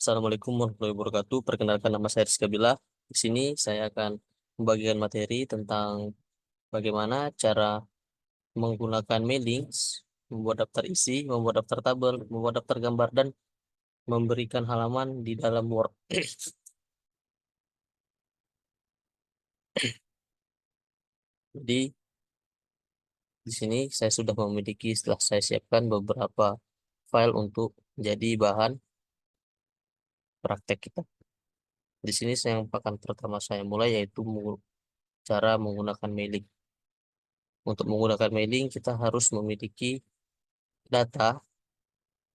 Assalamualaikum warahmatullahi wabarakatuh. Perkenalkan nama saya Rizka Billah. Di sini saya akan membagikan materi tentang bagaimana cara menggunakan mailings, membuat daftar isi, membuat daftar tabel, membuat daftar gambar, dan memberikan halaman di dalam Word. Jadi, di sini saya sudah memiliki setelah saya siapkan beberapa file untuk jadi bahan praktek kita. Di sini yang akan pertama saya mulai yaitu cara menggunakan mailing. Untuk menggunakan mailing, kita harus memiliki data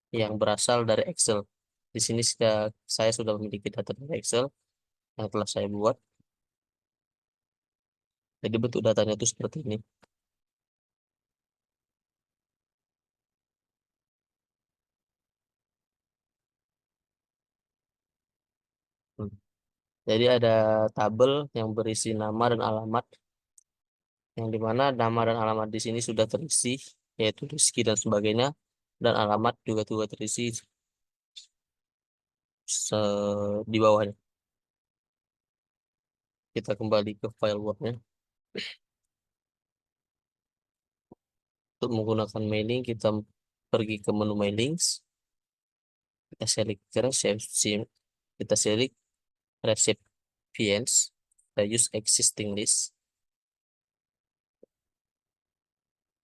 yang berasal dari Excel. Di sini saya sudah memiliki data dari Excel yang telah saya buat. Jadi bentuk datanya itu seperti ini. Hmm. Jadi ada tabel yang berisi nama dan alamat, yang dimana nama dan alamat di sini sudah terisi, yaitu Rizky dan sebagainya, dan alamat juga terisi di bawahnya. Kita kembali ke file Word-nya. Untuk menggunakan mailing, kita pergi ke menu mailings, kita select kita select recipients, kita use existing list,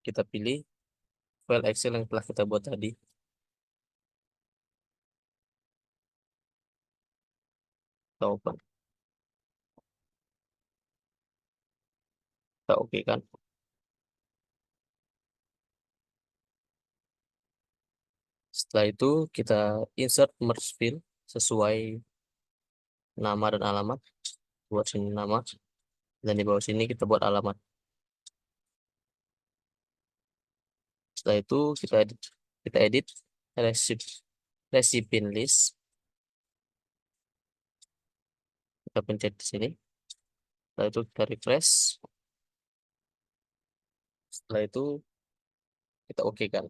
kita pilih file Excel yang telah kita buat tadi, kita open, kita oke kan. Setelah itu kita insert merge field sesuai nama dan alamat. Buat sini nama, dan di bawah sini kita buat alamat. Setelah itu kita edit recipient list, kita pencet di sini. Setelah itu kita refresh. Setelah itu kita oke kan.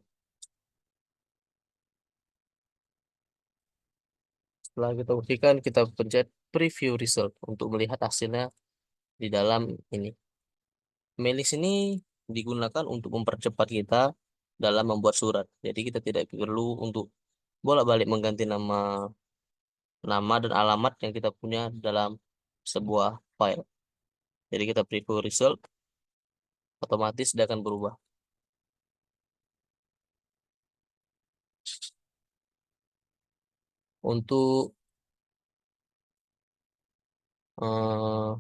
Setelah kita oke kan, kita pencet preview result untuk melihat hasilnya di dalam ini. Mailing ini digunakan untuk mempercepat kita dalam membuat surat. Jadi kita tidak perlu untuk bolak-balik mengganti nama dan alamat yang kita punya dalam sebuah file. Jadi kita preview result, otomatis dia akan berubah. Untuk eh,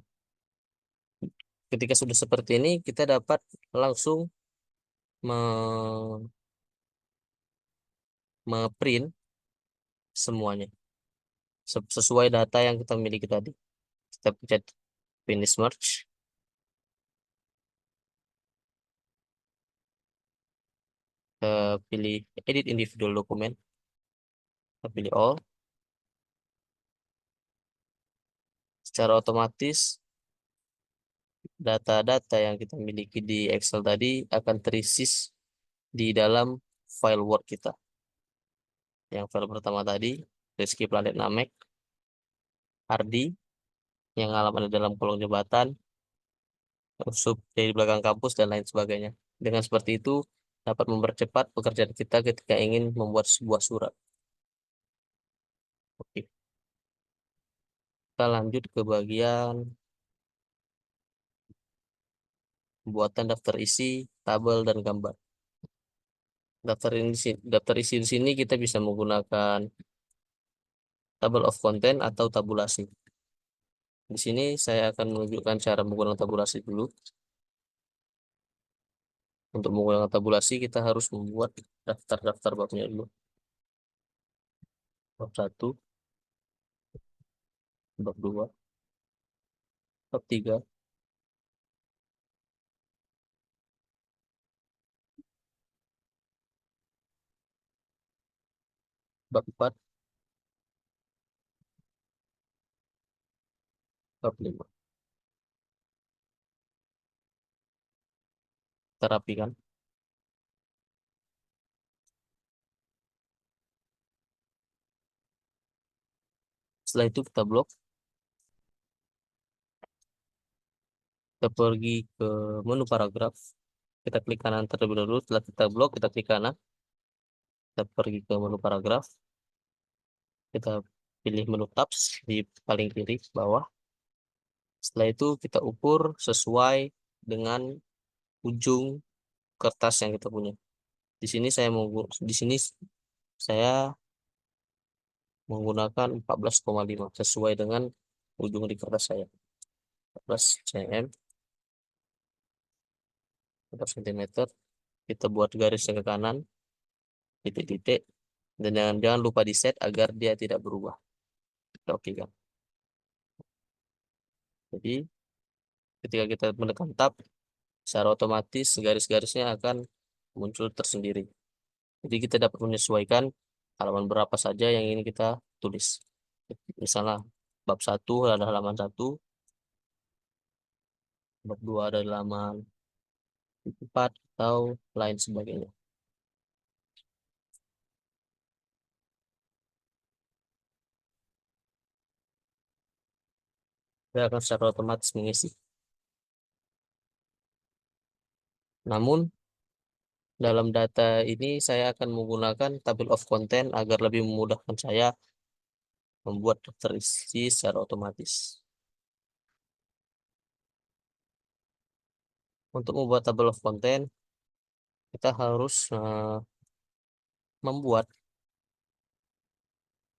ketika sudah seperti ini, kita dapat langsung me- print semuanya sesuai data yang kita miliki tadi. Kita pencet finish merge, kita pilih edit individual document, kita pilih all. Secara otomatis data-data yang kita miliki di Excel tadi akan terisi di dalam file Word kita. Yang file pertama tadi, Rizky Planet Namek, Ardi, yang alamatnya dalam kolong jembatan, sub dari belakang kampus, dan lain sebagainya. Dengan seperti itu, dapat mempercepat pekerjaan kita ketika ingin membuat sebuah surat. Oke, kita lanjut ke bagian pembuatan daftar isi, tabel, dan gambar. Daftar isi di sini kita bisa menggunakan table of content atau tabulasi. Di sini saya akan menunjukkan cara menggunakan tabulasi dulu. Untuk menggunakan tabulasi, kita harus membuat daftar-daftar babnya dulu. Bab 1, bab 2, bab 3, bab 4, bab 5. Kita rapikan. Setelah itu kita blok, kita pergi ke menu paragraf, kita klik kanan terlebih dahulu. Setelah kita blok, kita klik kanan, kita pergi ke menu paragraf, kita pilih menu tabs di paling kiri bawah. Setelah itu kita ukur sesuai dengan ujung kertas yang kita punya. Di sini di sini saya menggunakan 14,5 sesuai dengan ujung di kertas saya. 14 cm, 14 cm. Kita buat garis yang ke kanan, titik-titik, dan jangan lupa di set agar dia tidak berubah. Kita oke kan. Jadi ketika kita menekan tab, secara otomatis garis-garisnya akan muncul tersendiri. Jadi kita dapat menyesuaikan halaman berapa saja yang ingin kita tulis. Misalnya bab 1 ada halaman 1, bab 2 ada halaman 4, atau lain sebagainya. Dia akan secara otomatis mengisi. Namun dalam data ini saya akan menggunakan table of content agar lebih memudahkan saya membuat daftar isi secara otomatis. Untuk membuat table of content, kita harus membuat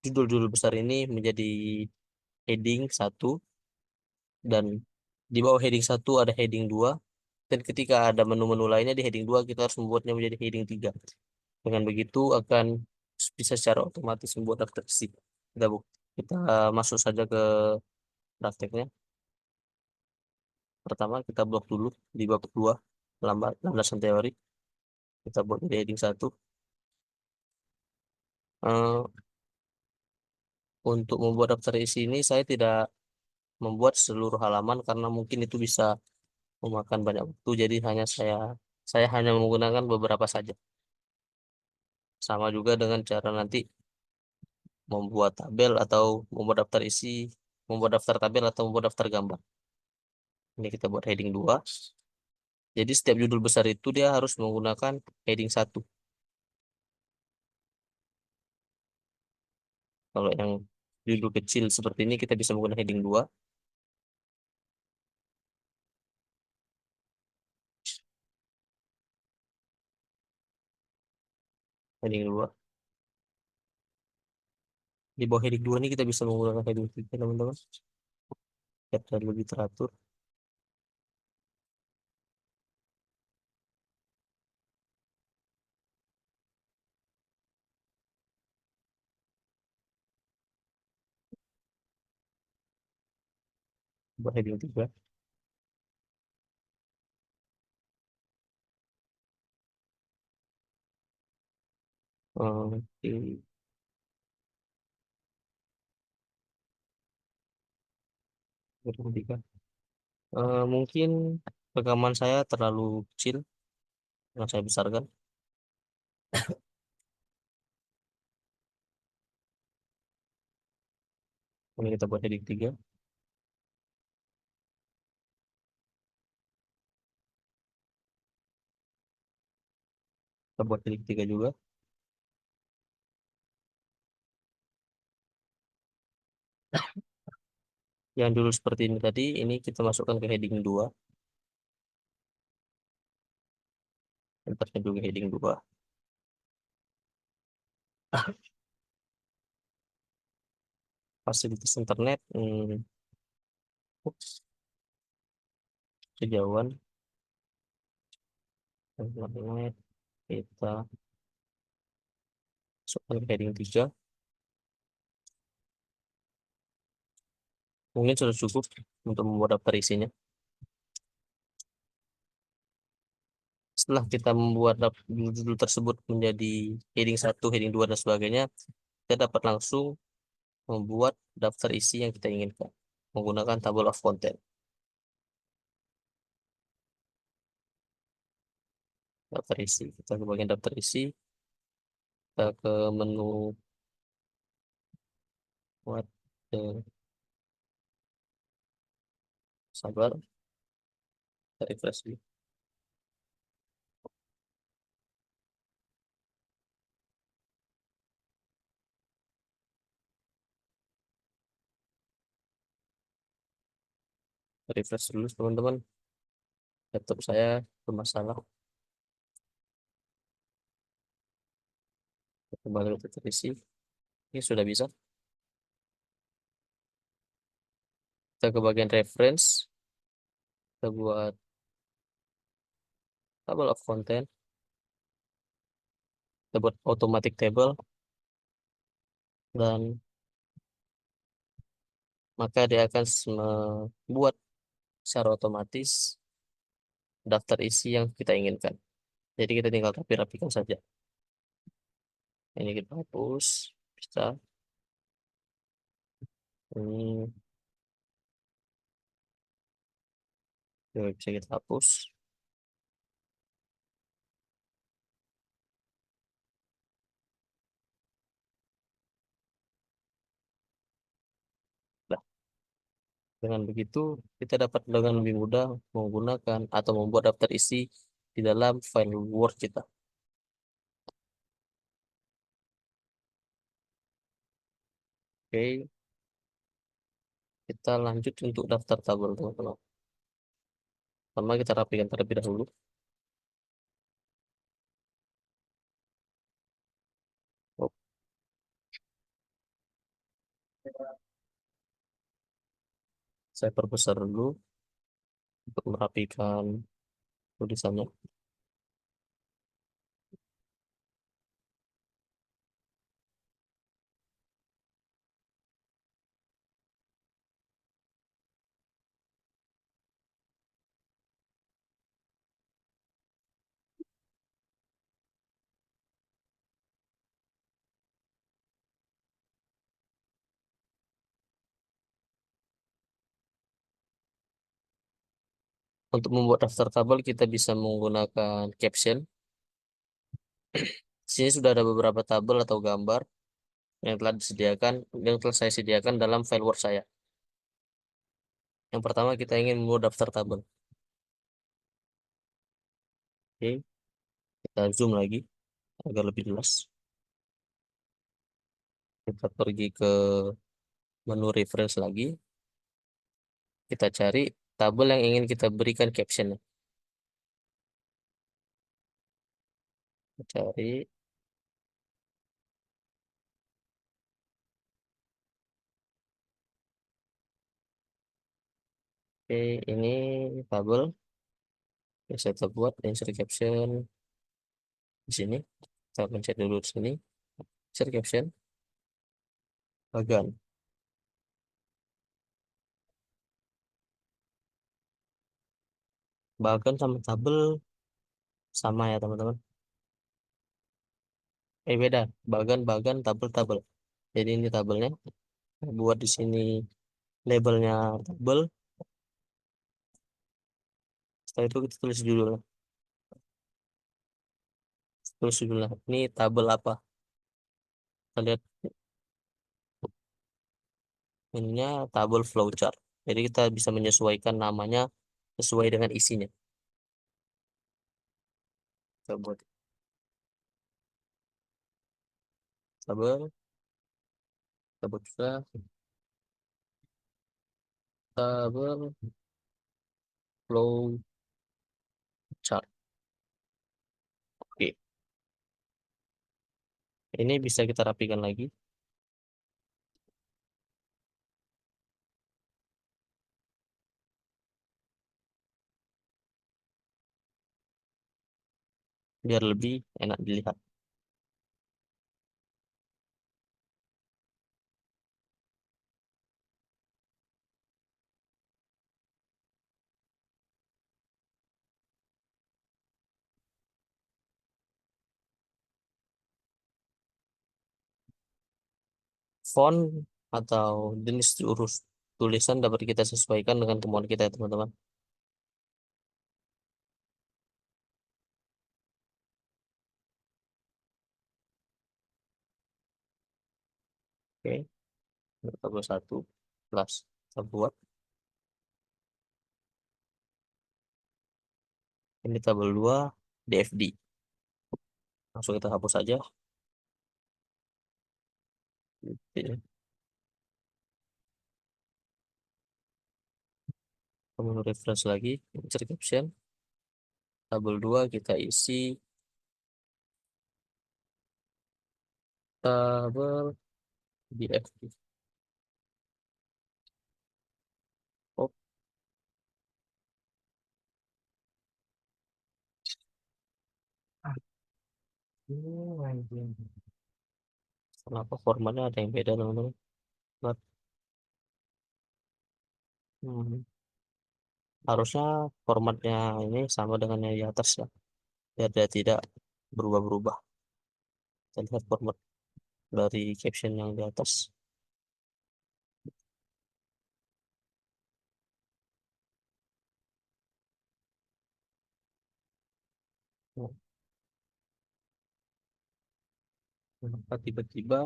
judul-judul besar ini menjadi heading 1, dan di bawah heading 1 ada heading 2, dan ketika ada menu-menu lainnya di heading 2 kita harus membuatnya menjadi heading 3. Dengan begitu akan bisa secara otomatis membuat daftar isi. Kita masuk saja ke prakteknya. Pertama kita blok dulu di bab 2, landasan teori. Kita buat di heading 1. Untuk membuat daftar isi ini saya tidak membuat seluruh halaman karena mungkin itu bisa memakan banyak waktu, jadi saya hanya menggunakan beberapa saja. Sama juga dengan cara nanti membuat tabel atau membuat daftar isi, membuat daftar tabel atau membuat daftar gambar. Ini kita buat heading 2. Jadi setiap judul besar itu dia harus menggunakan heading 1. Kalau yang judul kecil seperti ini kita bisa menggunakan heading 2. Heading 2. Di bawah heading 2 ini kita bisa menggunakan heading 3, teman-teman. Biar lebih teratur. Buat heading 3. Oke. Heading 3. Mungkin rekaman saya terlalu kecil yang saya besarkan. Ini kita buat heading 3. Kita buat heading 3 juga. Yang dulu seperti ini tadi, ini kita masukkan ke heading 2. Entarnya juga heading 2. Fasilitas internet. Ups, kejauhan. Internet. Kita masukkan ke heading 3. Mungkin sudah cukup untuk membuat daftar isinya. Setelah kita membuat judul tersebut menjadi heading 1, heading 2, dan sebagainya, kita dapat langsung membuat daftar isi yang kita inginkan menggunakan table of content. Daftar isi, kita ke bagian daftar isi, kita ke menu buat Oke, sabar, kita refresh dulu. Refresh dulu teman-teman. Laptop saya bermasalah. Kembali ke terisi. Ini sudah bisa. Kita ke bagian reference. Kita buat table of content. Kita buat automatic table. Dan maka dia akan membuat secara otomatis daftar isi yang kita inginkan. Jadi kita tinggal rapi-rapikan saja. Ini kita hapus. Bisa. Ini bisa kita hapus. Nah, dengan begitu kita dapat dengan lebih mudah menggunakan atau membuat daftar isi di dalam file Word kita. Oke, kita lanjut untuk daftar tabel teman-teman. Pertama kita rapikan terlebih dahulu. Oh, saya perbesar dulu untuk merapikan tulisannya. Untuk membuat daftar tabel kita bisa menggunakan caption. Di sini sudah ada beberapa tabel atau gambar yang telah saya sediakan dalam file Word saya. Yang pertama kita ingin membuat daftar tabel. Oke, kita zoom lagi agar lebih jelas. Kita pergi ke menu reference lagi. Kita cari tabel yang ingin kita berikan caption. Kita cari, oke, ini tabel yang saya telah buat insert caption di sini. Kita pencet dulu di sini, insert caption, bagan. Bagan sama tabel sama ya teman-teman. Beda, bagan, tabel. Jadi ini tabelnya. Buat di sini labelnya tabel. Setelah itu kita tulis judul. Tulis judulnya. Ini tabel apa? Kita lihat ininya tabel flowchart. Jadi kita bisa menyesuaikan namanya sesuai dengan isinya. Kita buat tabel, kita buat juga tabel flowchart. Oke, ini bisa kita rapikan lagi biar lebih enak dilihat. Font atau jenis urus tulisan dapat kita sesuaikan dengan kemauan kita ya teman-teman. Oke, tabel 1 plus kita buat ini tabel 2 DFD. Langsung kita hapus saja. Oke. Kemudian refresh lagi, insert caption. Tabel 2 kita isi tabel DFD. Oh, kenapa formatnya ada yang beda teman-teman? But, hmm, harusnya formatnya ini sama dengan yang di atas ya, biar dia tidak berubah-berubah. Kita lihat format dari caption yang di atas. Oh, kenapa tiba-tiba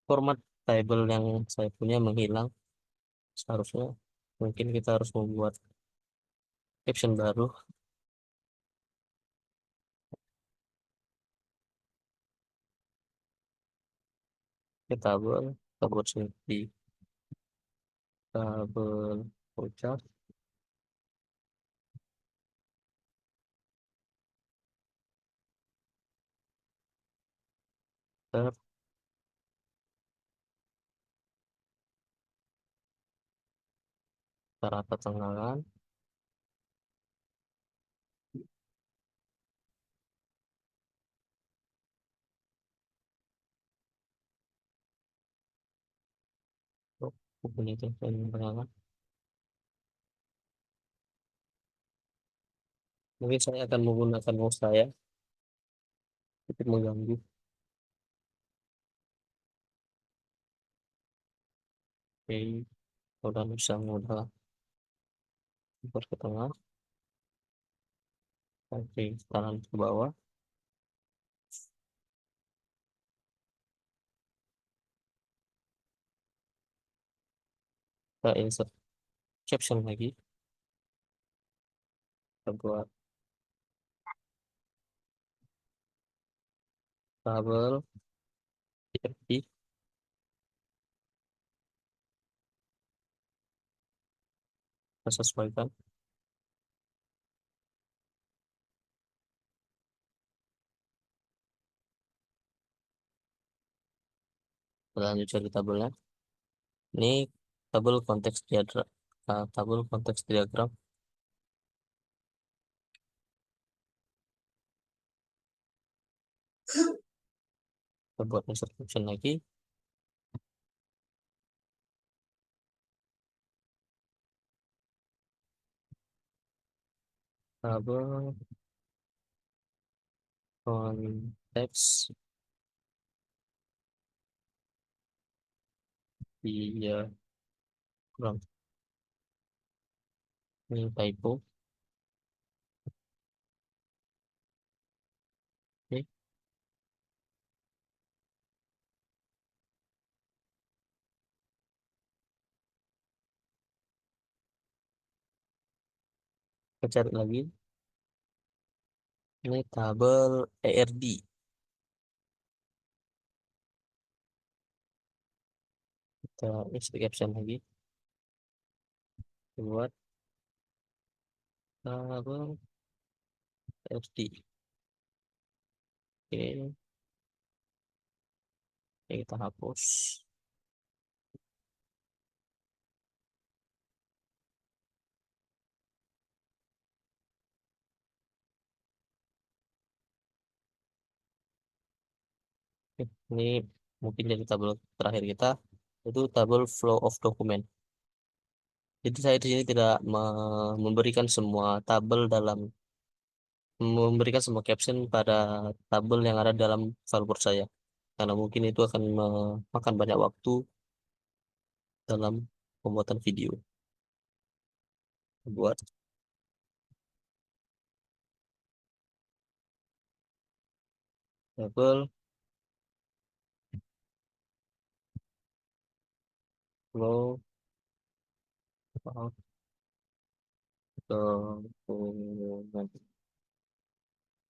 format table yang saya punya menghilang? Seharusnya mungkin kita harus membuat caption baru. Kita buat seperti tabel voucher. Ter Cara pertengahan. Oh, bukan itu yang pertengahan. Mungkin saya akan menggunakan mouse saya, sedikit mengganggu. Oke, udah bisa mudah buat ke tengah. Oke, kanan ke bawah. Kita insert caption lagi. Kita buat tabel PFP. Kita sesuaikan. Kita lanjut cari tabelnya. Ini tabel konteks diagram. Tabel konteks diagram. Kita buat insert caption lagi. Tabel konteks diagram. Ini typo. Oke, kita cari lagi. Ini tabel ERD. Kita insert caption lagi. Buat tabel ERD. Oke, oke, kita hapus. Oke, ini mungkin jadi tabel terakhir kita, itu tabel flow of document. Jadi saya di sini tidak memberikan semua tabel dalam memberikan semua caption pada tabel yang ada dalam file Word saya, karena mungkin itu akan memakan banyak waktu dalam pembuatan video. Buat tabel Flow about dokumen.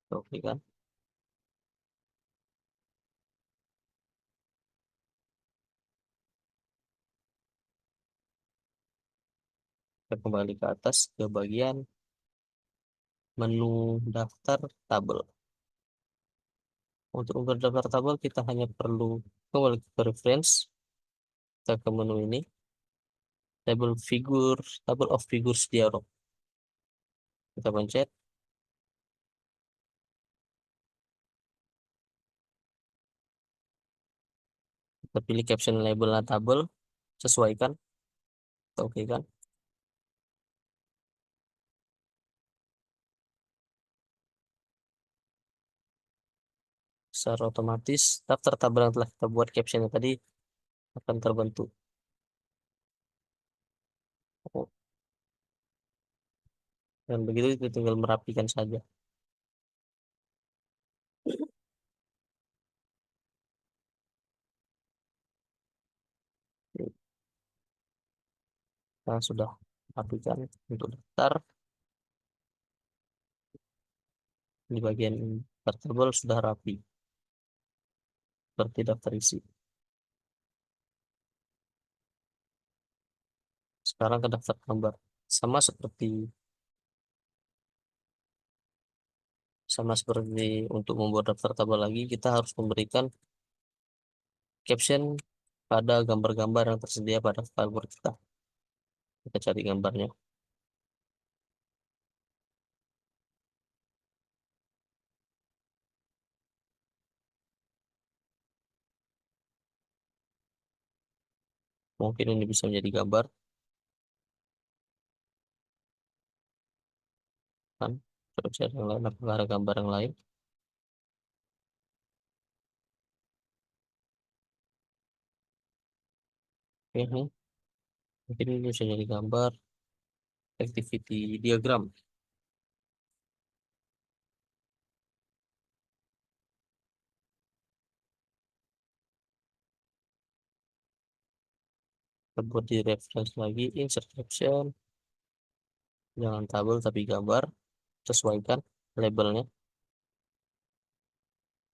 Oke kan? Kita kembali ke atas ke bagian menu daftar tabel. Untuk membuat daftar tabel kita hanya perlu kembali ke reference, kita ke menu ini, table of figures dialog. Kita pencet, kita pilih caption label tabel, sesuaikan, kita oke kan? Secara otomatis daftar tabel yang telah kita buat captionnya tadi akan terbentuk. Oh, dan begitu kita tinggal merapikan saja. Nah, sudah rapikan untuk daftar di bagian daftar tabel sudah rapi seperti daftar isi. Sekarang ke daftar gambar. Sama seperti sama seperti untuk membuat daftar tabel lagi, kita harus memberikan caption pada gambar-gambar yang tersedia pada file kita. Kita cari gambarnya. Mungkin ini bisa menjadi gambar, kan? Terus cari yang lain, apakah ada gambar yang lain? Ini mungkin ini bisa jadi gambar, activity diagram. Kita buat di reference lagi, insert caption, jangan tabel tapi gambar, sesuaikan labelnya.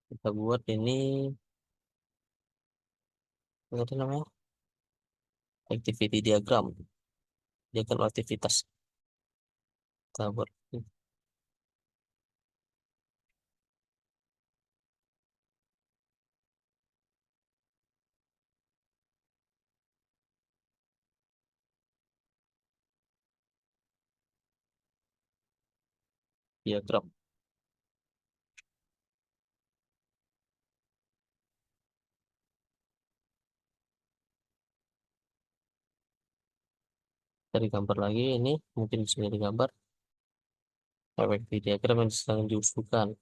Kita buat ini, apa itu namanya? Activity diagram, diagram aktivitas. Kita buat diagram. Dari gambar lagi, ini mungkin bisa jadi gambar, activity diagram yang sedang diusulkan.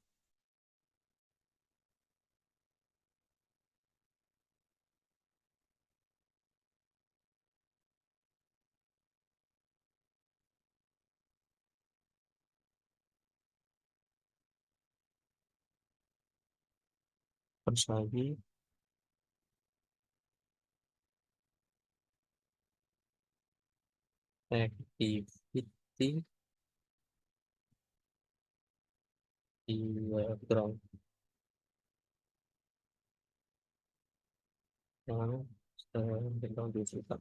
Terus lagi, activity diagram yang sedang diusulkan.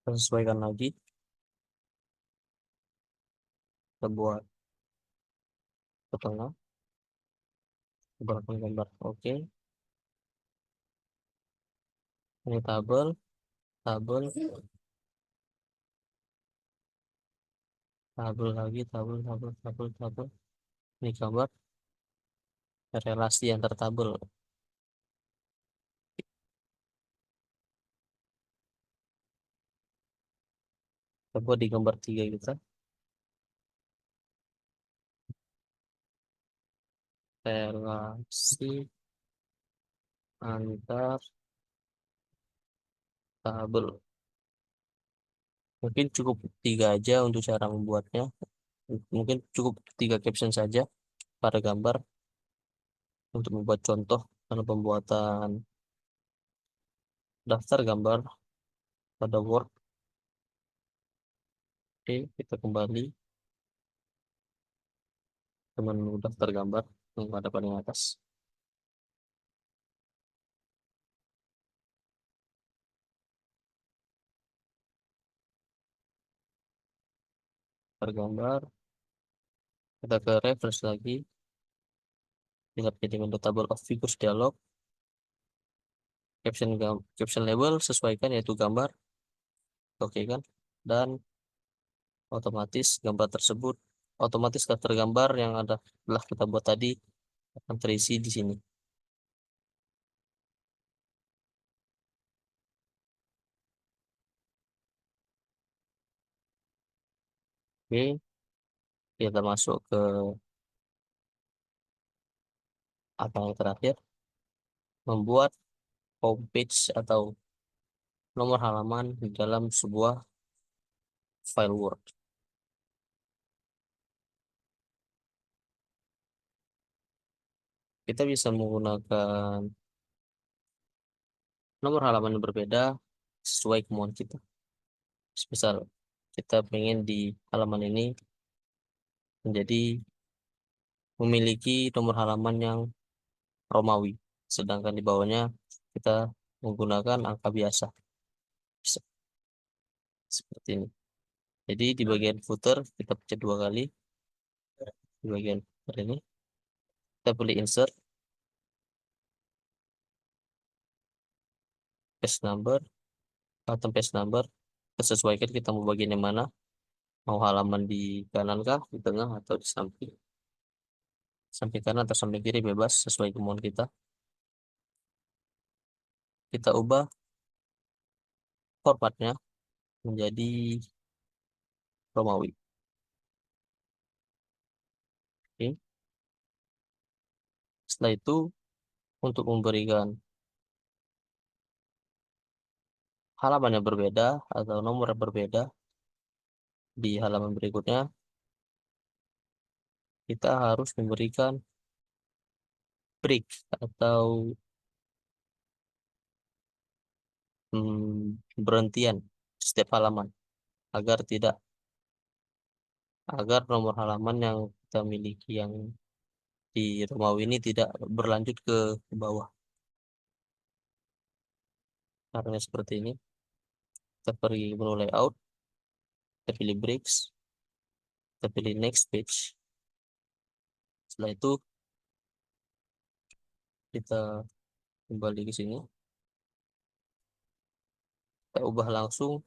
Kita sesuaikan lagi, kita buat ke tengah, beberapa gambar. Oke, ini tabel, tabel, tabel lagi, tabel, tabel, tabel, tabel. Ini gambar relasi antar tabel. Coba di gambar 3 kita, relasi antar tabel. Mungkin cukup tiga aja untuk cara membuatnya. Mungkin cukup tiga caption saja pada gambar untuk membuat contoh karena pembuatan daftar gambar pada Word. Oke, kita kembali ke menu daftar gambar yang ada paling atas. Daftar gambar, kita ke reference lagi, lihat jadi menu table of figures dialog, caption label sesuaikan yaitu gambar, oke kan? Dan otomatis gambar tersebut, otomatis daftar gambar yang telah kita buat tadi akan terisi di sini. Oke, kita masuk ke apa yang terakhir, membuat homepage atau nomor halaman di dalam sebuah file Word. Kita bisa menggunakan nomor halaman yang berbeda sesuai kemauan kita. Misal kita pengen di halaman ini menjadi memiliki nomor halaman yang Romawi, sedangkan di bawahnya kita menggunakan angka biasa. Bisa seperti ini. Jadi di bagian footer kita pencet dua kali, di bagian footer ini kita pilih insert, page number, atau page number, kita sesuaikan kita mau bagian yang mana, mau halaman di kanan kah, di tengah, atau di samping. Samping kanan atau samping kiri bebas sesuai kemauan kita. Kita ubah formatnya menjadi Romawi. Oke. Setelah itu untuk memberikan halaman yang berbeda atau nomor yang berbeda di halaman berikutnya, kita harus memberikan break atau berhentian setiap halaman agar tidak agar nomor halaman yang kita miliki yang di Romawi ini tidak berlanjut ke bawah. Karena seperti ini, kita pergi ke menu layout, kita pilih breaks, kita pilih next page. Setelah itu kita kembali ke sini, kita ubah langsung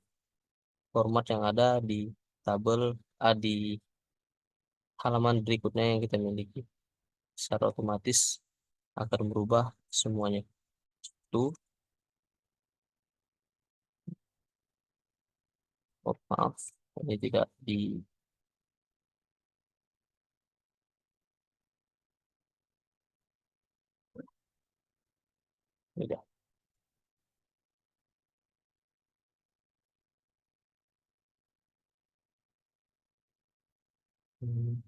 format yang ada di tabel di halaman berikutnya yang kita miliki. Secara otomatis akan berubah semuanya. Itu, oh, maaf, ini tidak di tidak. Hmm,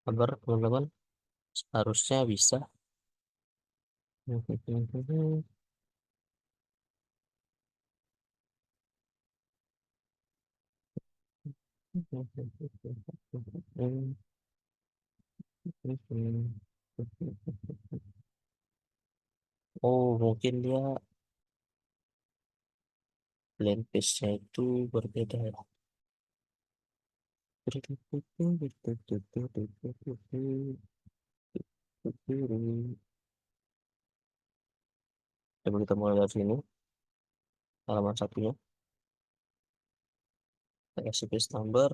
Kabar teman-teman, harusnya bisa. Oh, mungkin dia land page-nya itu berbeda ya. Coba kita mulai dari sini, halaman satunya. Kita kasih page number,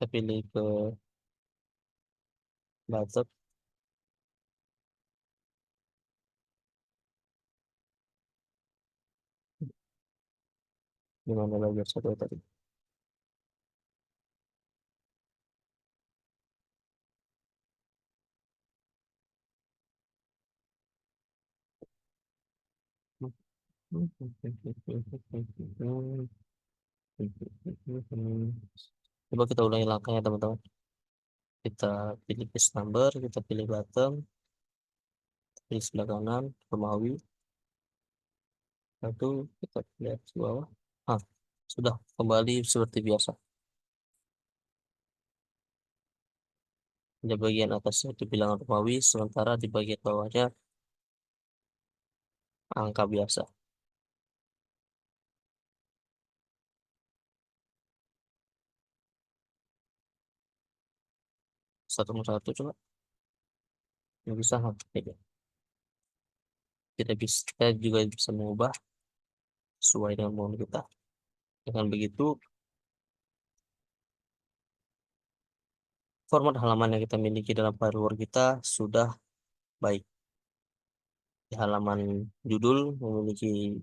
Kita pilih ke bottom. Gimana lagi satu tadi? Coba kita ulangi langkahnya teman-teman. Kita pilih page number, kita pilih bottom, pilih sebelah kanan, Romawi, lalu kita lihat ke bawah. Ah, sudah kembali seperti biasa. Di bagian atasnya itu bilangan Romawi, sementara di bagian bawahnya angka biasa. Satu persatu coba. Nggak bisa, ya. Kita juga bisa mengubah sesuai dengan mau kita. Dengan begitu, format halaman yang kita miliki dalam file Word kita sudah baik. Di halaman judul memiliki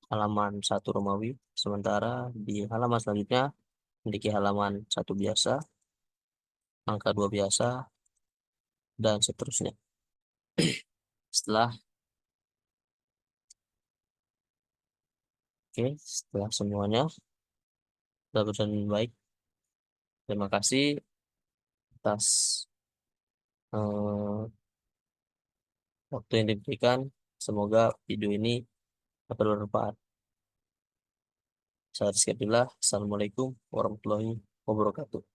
halaman satu Romawi, sementara di halaman selanjutnya memiliki halaman satu biasa, angka dua biasa, dan seterusnya. Setelah, setelah semuanya sudah berjalan dengan baik, terima kasih atas eh, waktu yang diberikan. Semoga video ini dapat bermanfaat. Saya Rizky Abdillah. Assalamualaikum warahmatullahi wabarakatuh.